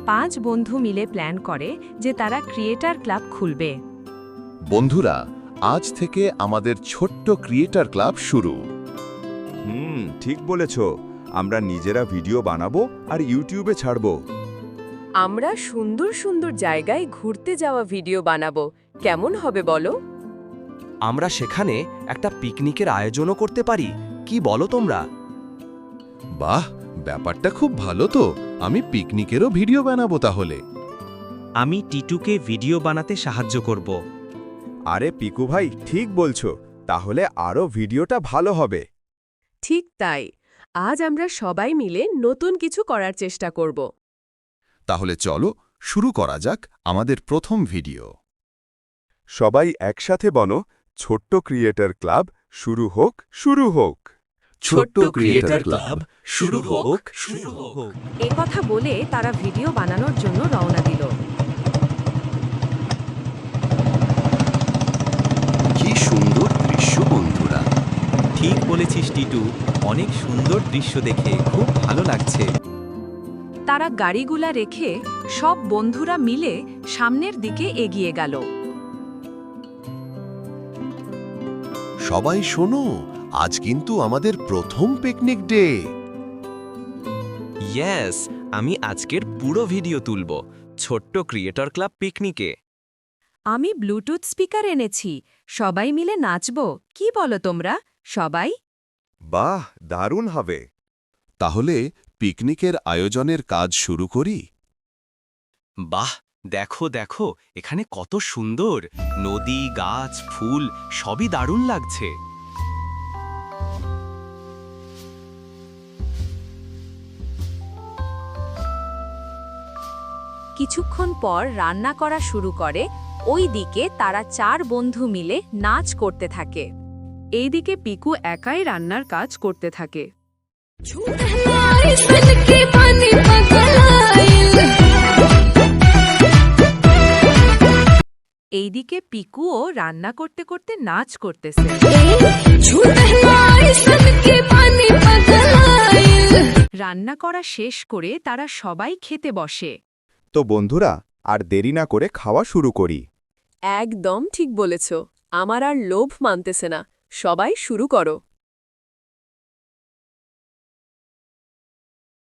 5 বন্ধু মিলে প্ল্যান করে যে তারা ক্রিয়েটর ক্লাব খুলবে। বন্ধুরা, আজ থেকে আমাদের ছোট্ট ক্রিয়েটর ক্লাব শুরু। ঠিক বলেছ। আমরা নিজেরা ভিডিও বানাবো আর ইউটিউবে ছাড়বো। আমরা সুন্দর সুন্দর জায়গায় ঘুরতে যাওয়া ভিডিও বানাবো। কেমন হবে বলো? আমরা সেখানে একটা পিকনিকের আয়োজনও করতে পারি, কি বলো তোমরা? বাহ, ব্যাপারটা খুব ভালো তো। আমি পিকনিকেরও ভিডিও বানাবো তাহলে। আমি টিটুকে ভিডিও বানাতে সাহায্য করব। আরে পিকু ভাই, ঠিক বলছো। তাহলে আরও ভিডিওটা ভালো হবে। ঠিক তাই। আজ আমরা সবাই মিলে নতুন কিছু করার চেষ্টা করব। তাহলে চলো শুরু করা যাক আমাদের প্রথম ভিডিও। সবাই একসাথে বলো, ছোট্ট ক্রিয়েটর ক্লাব শুরু হোক, শুরু হোক। ছোট্ট ক্রিয়েটর ক্লাব শুরু হোক। এ কথা বলে তারা ভিডিও বানানোর জন্য রওনা দিল। কি সুন্দর দৃশ্য বন্ধুরা। ঠিক বলেছিস টিটু, অনেক সুন্দর দৃশ্য দেখে খুব ভালো লাগছে। তারা গাড়িগুলা রেখে সব বন্ধুরা মিলে সামনের দিকে এগিয়ে গেল। সবাই শোনো, আজ কিন্তু আমাদের প্রথম পিকনিক ডে। ইয়েস, আমি আজকের পুরো ভিডিও তুলব ছোট্ট ক্রিয়েটর ক্লাব পিকনিকে। আমি ব্লুটুথ স্পিকার এনেছি, সবাই মিলে নাচব। কি বলো তোমরা সবাই? বাহ, দারুণ হবে। তাহলে পিকনিকের আয়োজনের কাজ শুরু করি। বাহ, দেখো দেখো, এখানে কত সুন্দর নদী, গাছ, ফুল সবই দারুণ লাগছে। কিছুক্ষণ পর রান্না করা শুরু করে। ওই দিকে তারা 4 বন্ধু মিলে নাচ করতে থাকে। এইদিকে পিকু একাই রান্নার কাজ করতে থাকে। এইদিকে পিকুও রান্না করতে করতে নাচ করতেছে। রান্না করা শেষ করে তারা সবাই খেতে বসে। তো বন্ধুরা, আর দেরি না করে খাওয়া শুরু করি। একদম ঠিক বলেছ। আমার আর লোভ মানতেছে না। সবাই শুরু করো।